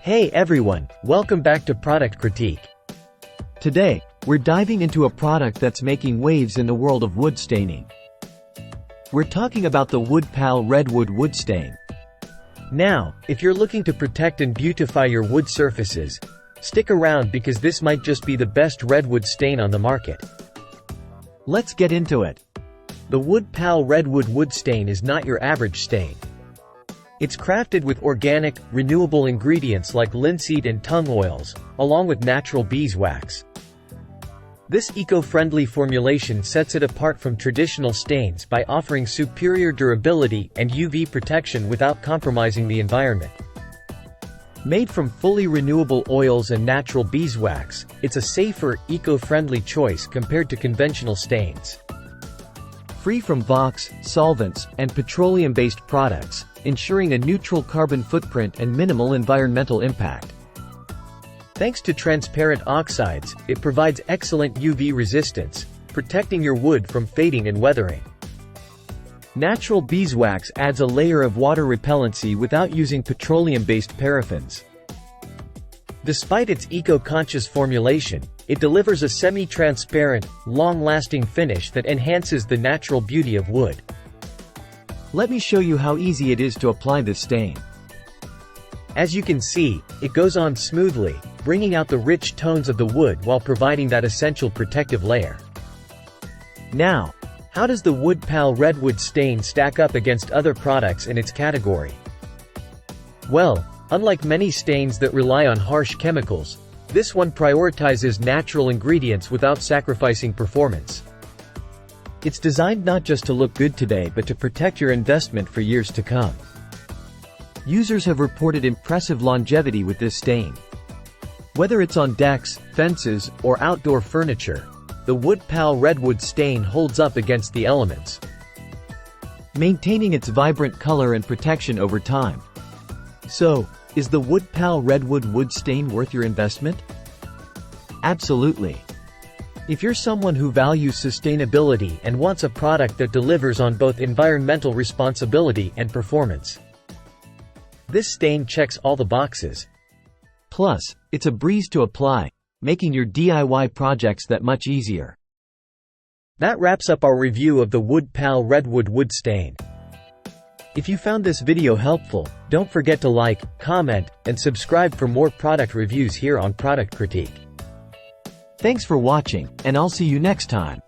Hey everyone, welcome back to Product Critique. Today, we're diving into a product that's making waves in the world of wood staining. We're talking about the WOODPAL Redwood Wood Stain. Now, if you're looking to protect and beautify your wood surfaces, stick around because this might just be the best redwood stain on the market. Let's get into it. The WOODPAL Redwood Wood Stain is not your average stain. It's crafted with organic, renewable ingredients like linseed and tung oils, along with natural beeswax. This eco-friendly formulation sets it apart from traditional stains by offering superior durability and UV protection without compromising the environment. Made from fully renewable oils and natural beeswax, it's a safer, eco-friendly choice compared to conventional stains. Free from VOCs, solvents, and petroleum-based products, ensuring a neutral carbon footprint and minimal environmental impact. Thanks to transparent oxides, it provides excellent UV resistance, protecting your wood from fading and weathering. Natural beeswax adds a layer of water repellency without using petroleum-based paraffins. Despite its eco-conscious formulation, it delivers a semi-transparent, long-lasting finish that enhances the natural beauty of wood. Let me show you how easy it is to apply this stain. As you can see, it goes on smoothly, bringing out the rich tones of the wood while providing that essential protective layer. Now, how does the WOODPAL Redwood Stain stack up against other products in its category? Well, unlike many stains that rely on harsh chemicals, this one prioritizes natural ingredients without sacrificing performance. It's designed not just to look good today but to protect your investment for years to come. Users have reported impressive longevity with this stain. Whether it's on decks, fences, or outdoor furniture, the WOODPAL Redwood Stain holds up against the elements, maintaining its vibrant color and protection over time. So, is the WOODPAL Redwood Wood Stain worth your investment? Absolutely. If you're someone who values sustainability and wants a product that delivers on both environmental responsibility and performance, this stain checks all the boxes. Plus, it's a breeze to apply, making your DIY projects that much easier. That wraps up our review of the WOODPAL Redwood Wood Stain. If you found this video helpful, don't forget to like, comment, and subscribe for more product reviews here on Product Critique. Thanks for watching, and I'll see you next time.